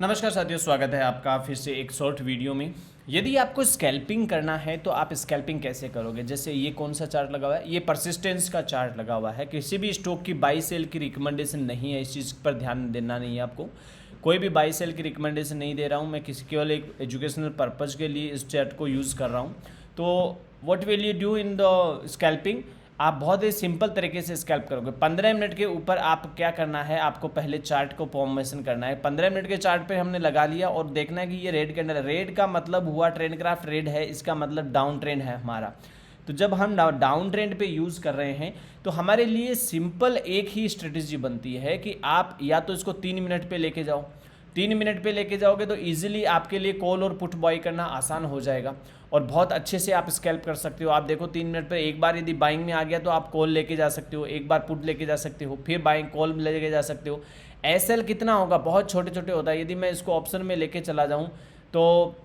नमस्कार साथियों, स्वागत है आपका फिर से एक शॉर्ट वीडियो में। यदि आपको स्कैल्पिंग करना है तो आप स्कैल्पिंग कैसे करोगे। जैसे ये कौन सा चार्ट लगा हुआ है, ये परसिस्टेंस का चार्ट लगा हुआ है। किसी भी स्टॉक की बाई सेल की रिकमेंडेशन नहीं है, इस चीज़ पर ध्यान देना नहीं है आपको। कोई भी बाई सेल की रिकमेंडेशन नहीं दे रहा हूँ मैं, किसी केवल एक एजुकेशनल पर्पज़ के लिए इस चार्ट को यूज़ कर रहा हूँ। तो what will you do in the scalping, आप बहुत ही सिंपल तरीके से स्कैल्प करोगे। 15 मिनट के ऊपर आप क्या करना है, आपको पहले चार्ट को फॉर्मेशन करना है। 15 मिनट के चार्ट पे हमने लगा लिया और देखना है कि ये रेड कैंडल है। रेड का मतलब हुआ ट्रेंड ग्राफ रेड है, इसका मतलब डाउन ट्रेंड है हमारा। तो जब हम डाउन ट्रेंड पे यूज़ कर रहे हैं तो हमारे लिए सिंपल एक ही स्ट्रेटेजी बनती है कि आप या तो इसको 3 मिनट पे लेके जाओ। 3 मिनट पे लेके जाओगे तो इजीली आपके लिए कॉल और पुट बाई करना आसान हो जाएगा और बहुत अच्छे से आप स्कैल्प कर सकते हो। आप देखो 3 मिनट पर एक बार यदि बाइंग में आ गया तो आप कॉल लेके जा सकते हो, एक बार पुट लेके जा सकते हो, फिर बाइंग कॉल लेके जा सकते हो। एसएल कितना होगा, बहुत छोटे छोटे होता है। यदि मैं इसको ऑप्शन में लेके चला जाऊँ तो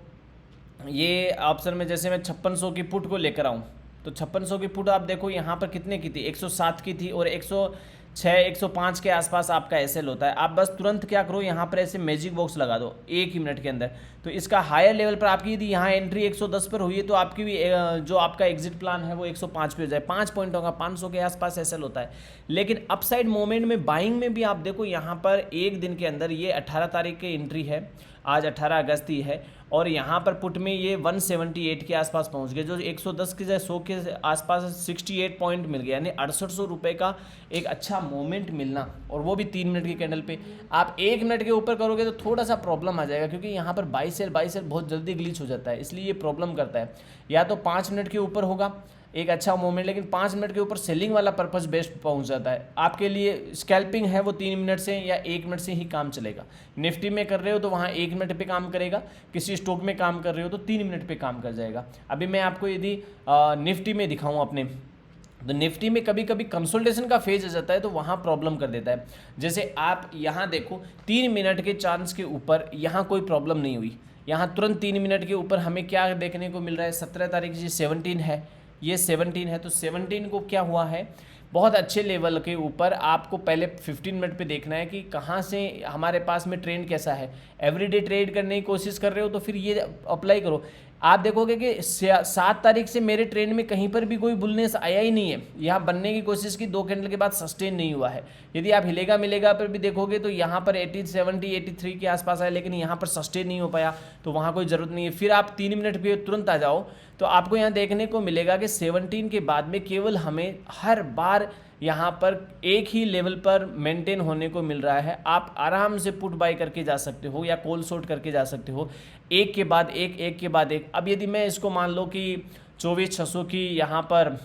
ये ऑप्शन में जैसे मैं 5600 की पुट को लेकर आऊँ तो 5600 की पुट आप देखो यहाँ पर कितने की थी, 107 की थी और 106 105 के आसपास आपका एसएल होता है। आप बस तुरंत क्या करो, यहाँ पर ऐसे मैजिक बॉक्स लगा दो 1 ही मिनट के अंदर। तो इसका हायर लेवल पर आपकी यदि यहाँ एंट्री 110 पर हुई है तो आपकी भी जो आपका एग्जिट प्लान है वो 105 पे हो जाए। 5 पॉइंट होगा, 500 के आसपास एसएल होता है। लेकिन अपसाइड मोमेंट में बाइंग में भी आप देखो यहाँ पर एक दिन के अंदर ये 18 तारीख की एंट्री है, आज 18 अगस्त ही है और यहाँ पर पुट में ये 178 के आसपास पहुँच गए, जो 110 के जगह 100 के आसपास 68 पॉइंट मिल गया, यानी 6800 रुपये का एक अच्छा मोमेंट मिलना, और वो भी 3 मिनट की कैंडल पे। आप 1 मिनट के ऊपर करोगे तो थोड़ा सा प्रॉब्लम आ जाएगा, क्योंकि यहाँ पर बाई सेल बहुत जल्दी ग्लिच हो जाता है, इसलिए ये प्रॉब्लम करता है। या तो 5 मिनट के ऊपर होगा एक अच्छा मोमेंट, लेकिन 5 मिनट के ऊपर सेलिंग वाला पर्पस बेस्ट पहुंच जाता है। आपके लिए स्कैल्पिंग है वो 3 मिनट से या 1 मिनट से ही काम चलेगा। निफ्टी में कर रहे हो तो वहाँ 1 मिनट पे काम करेगा, किसी स्टॉक में काम कर रहे हो तो 3 मिनट पे काम कर जाएगा। अभी मैं आपको यदि निफ्टी में दिखाऊँ अपने, तो निफ्टी में कभी कभी कंसोलिडेशन का फेज आ जाता है तो वहाँ प्रॉब्लम कर देता है। जैसे आप यहाँ देखो 3 मिनट के चांस के ऊपर यहाँ कोई प्रॉब्लम नहीं हुई, यहाँ तुरंत 3 मिनट के ऊपर हमें क्या देखने को मिल रहा है, 17 तारीख जी 17 है, ये 17 है। तो 17 को क्या हुआ है, बहुत अच्छे लेवल के ऊपर आपको पहले 15 मिनट पे देखना है कि कहाँ से हमारे पास में ट्रेंड कैसा है। एवरीडे ट्रेड करने की कोशिश कर रहे हो तो फिर ये अप्लाई करो। आप देखोगे कि 7 तारीख से मेरे ट्रेंड में कहीं पर भी कोई बुलनेस आया ही नहीं है। यहाँ बनने की कोशिश की, 2 कैंडल के बाद सस्टेन नहीं हुआ है। यदि आप हिलेगा मिलेगा पर भी देखोगे तो यहाँ पर 80 70 83 के आसपास आया, लेकिन यहाँ पर सस्टेन नहीं हो पाया, तो वहाँ कोई ज़रूरत नहीं है। फिर आप 3 मिनट पे तुरंत आ जाओ तो आपको यहाँ देखने को मिलेगा कि 17 के बाद में केवल हमें हर बार यहाँ पर एक ही लेवल पर मेंटेन होने को मिल रहा है। आप आराम से पुट बाय करके जा सकते हो या कॉल शॉर्ट करके जा सकते हो, एक के बाद एक, एक के बाद एक। अब यदि मैं इसको मान लो कि 24,600 की यहाँ पर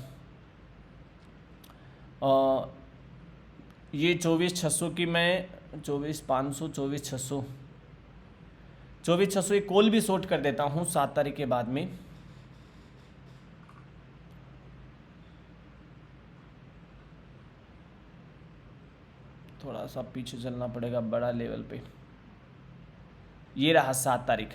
ये 24,600 की मैं 24,500 24,600 24,600 एक कॉल भी शॉर्ट कर देता हूँ 7 तारीख के बाद में। थोड़ा सा पीछे चलना पड़ेगा बड़ा लेवल पे। ये रहा 7 तारीख,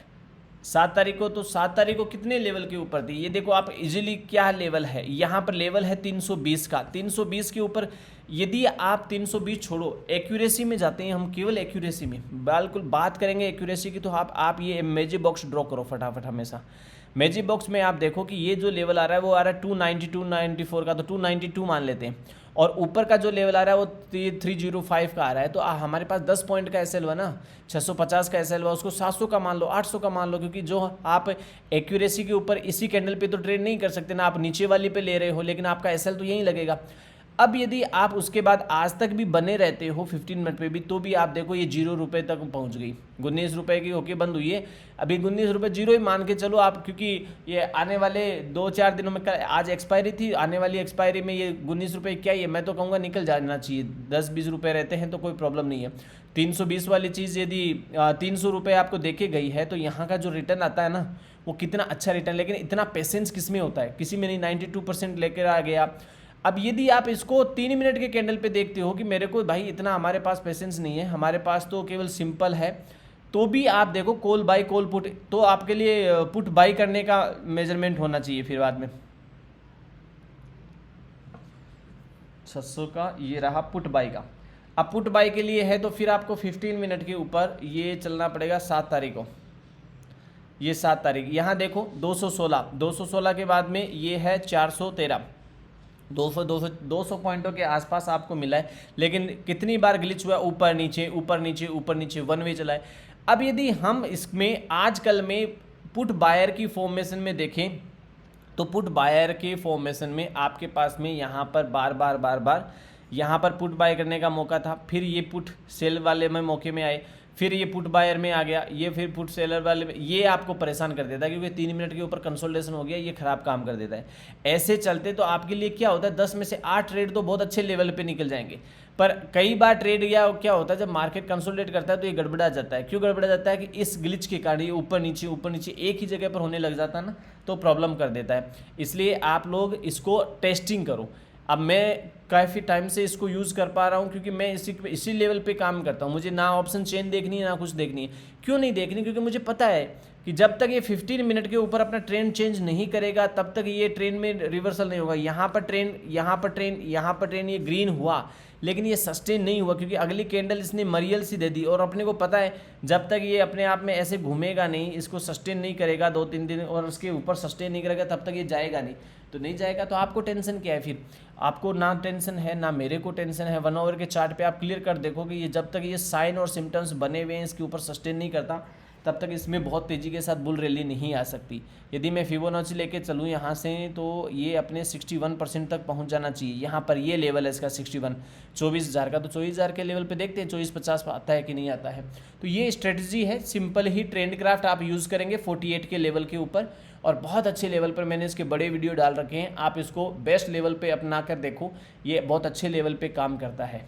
7 तारीख को। तो 7 तारीख को कितने लेवल के ऊपर थी ये देखो आप इजीली, क्या लेवल है यहाँ पर, लेवल है 320 का। 320 के ऊपर यदि आप 320 छोड़ो, एक्यूरेसी में जाते हैं हम, केवल एक्यूरेसी में बिल्कुल बात करेंगे एक्यूरेसी की, तो आप ये मैजिक बॉक्स ड्रॉ करो फटाफट हमेशा। मैजिक बॉक्स में आप देखो कि ये जो लेवल आ रहा है वो आ रहा है 290 294 का, तो 292 मान लेते हैं, और ऊपर का जो लेवल आ रहा है वो 305 का आ रहा है। तो हमारे पास 10 पॉइंट का एसएल हुआ ना, 650 का एसएल हुआ, उसको 700 का मान लो, 800 का मान लो, क्योंकि जो आप एक्यूरेसी के ऊपर इसी कैंडल पे तो ट्रेड नहीं कर सकते ना, आप नीचे वाली पे ले रहे हो, लेकिन आपका एसएल तो यहीं लगेगा। अब यदि आप उसके बाद आज तक भी बने रहते हो 15 मिनट पे भी, तो भी आप देखो ये 0 रुपये तक पहुंच गई, 19 रुपये की होके बंद हुई है। अभी 19 रुपये 0 ही मान के चलो आप, क्योंकि ये आने वाले 2-4 दिनों में, आज एक्सपायरी थी, आने वाली एक्सपायरी में ये 19 रुपये क्या ही है, मैं तो कहूँगा निकल जाना चाहिए। 10-20 रुपये रहते हैं तो कोई प्रॉब्लम नहीं है। 320 वाली चीज़ यदि 300 रुपये आपको देके गई है तो यहाँ का जो रिटर्न आता है ना, वो कितना अच्छा रिटर्न, लेकिन इतना पेशेंस किस में होता है, किसी में नहीं। 92% लेकर आ गया। अब यदि आप इसको 3 मिनट के कैंडल पे देखते हो कि मेरे को भाई इतना हमारे पास पेशेंस नहीं है, हमारे पास तो केवल सिंपल है, तो भी आप देखो कॉल बाय कॉल पुट, तो आपके लिए पुट बाय करने का मेजरमेंट होना चाहिए। फिर बाद में 600 का ये रहा पुट बाय का। अब पुट बाय के लिए है तो फिर आपको 15 मिनट के ऊपर ये चलना पड़ेगा 7 तारीख को, ये 7 तारीख। यहाँ देखो 216 के बाद में ये है 413, 200 पॉइंटों के आसपास आपको मिला है। लेकिन कितनी बार ग्लिच हुआ, ऊपर नीचे ऊपर नीचे ऊपर नीचे, वन वे चला है। अब यदि हम इसमें आजकल में पुट बायर की फॉर्मेशन में देखें तो पुट बायर के फॉर्मेशन में आपके पास में यहाँ पर बार बार यहाँ पर पुट बाय करने का मौका था, फिर ये पुट सेल वाले में मौके में आए, फिर ये पुट बायर में आ गया, ये फिर पुट सेलर वाले में, ये आपको परेशान कर देता है क्योंकि 3 मिनट के ऊपर कंसोलिडेशन हो गया, ये खराब काम कर देता है। ऐसे चलते तो आपके लिए क्या होता है, 10 में से 8 ट्रेड तो बहुत अच्छे लेवल पे निकल जाएंगे, पर कई बार ट्रेड या क्या होता है जब मार्केट कंसोलिडेट करता है तो ये गड़बड़ा जाता है। क्यों गड़बड़ा जाता है कि इस ग्लिच के कारण ये ऊपर नीचे एक ही जगह पर होने लग जाता है ना, तो प्रॉब्लम कर देता है। इसलिए आप लोग इसको टेस्टिंग करो। अब मैं काफ़ी टाइम से इसको यूज़ कर पा रहा हूँ क्योंकि मैं इसी लेवल पे काम करता हूँ। मुझे ना ऑप्शन चेन देखनी है ना कुछ देखनी है। क्यों नहीं देखनी? क्योंकि मुझे पता है कि जब तक ये 15 मिनट के ऊपर अपना ट्रेंड चेंज नहीं करेगा तब तक ये ट्रेंड में रिवर्सल नहीं होगा। यहाँ पर ट्रेंड, यहाँ पर ट्रेंड, यहाँ पर ट्रेंड, ये ग्रीन हुआ लेकिन ये सस्टेन नहीं हुआ क्योंकि अगली कैंडल इसने मरियल सी दे दी और अपने को पता है जब तक ये अपने आप में ऐसे घूमेगा नहीं, इसको सस्टेन नहीं करेगा 2-3 दिन और उसके ऊपर सस्टेन नहीं करेगा तब तक ये जाएगा नहीं। तो नहीं जाएगा तो आपको टेंशन क्या है? फिर आपको ना टेंशन है ना मेरे को टेंशन है। 1 आवर के चार्ट पे आप क्लियर कर देखो कि ये जब तक ये साइन और सिम्टम्स बने हुए हैं इसके ऊपर सस्टेन नहीं करता तब तक इसमें बहुत तेज़ी के साथ बुल रैली नहीं आ सकती। यदि मैं फिबोनाची लेके चलूँ यहाँ से तो ये अपने 61% तक पहुँच जाना चाहिए। यहाँ पर ये लेवल है इसका 61, 24,000 का। तो 24,000 के लेवल पे देखते हैं 2450 आता है कि नहीं आता है। तो ये स्ट्रेटजी है, सिंपल ही ट्रेंड क्राफ्ट आप यूज़ करेंगे 48 के लेवल के ऊपर और बहुत अच्छे लेवल पर मैंने इसके बड़े वीडियो डाल रखे हैं। आप इसको बेस्ट लेवल पर अपना कर देखो, ये बहुत अच्छे लेवल पर काम करता है।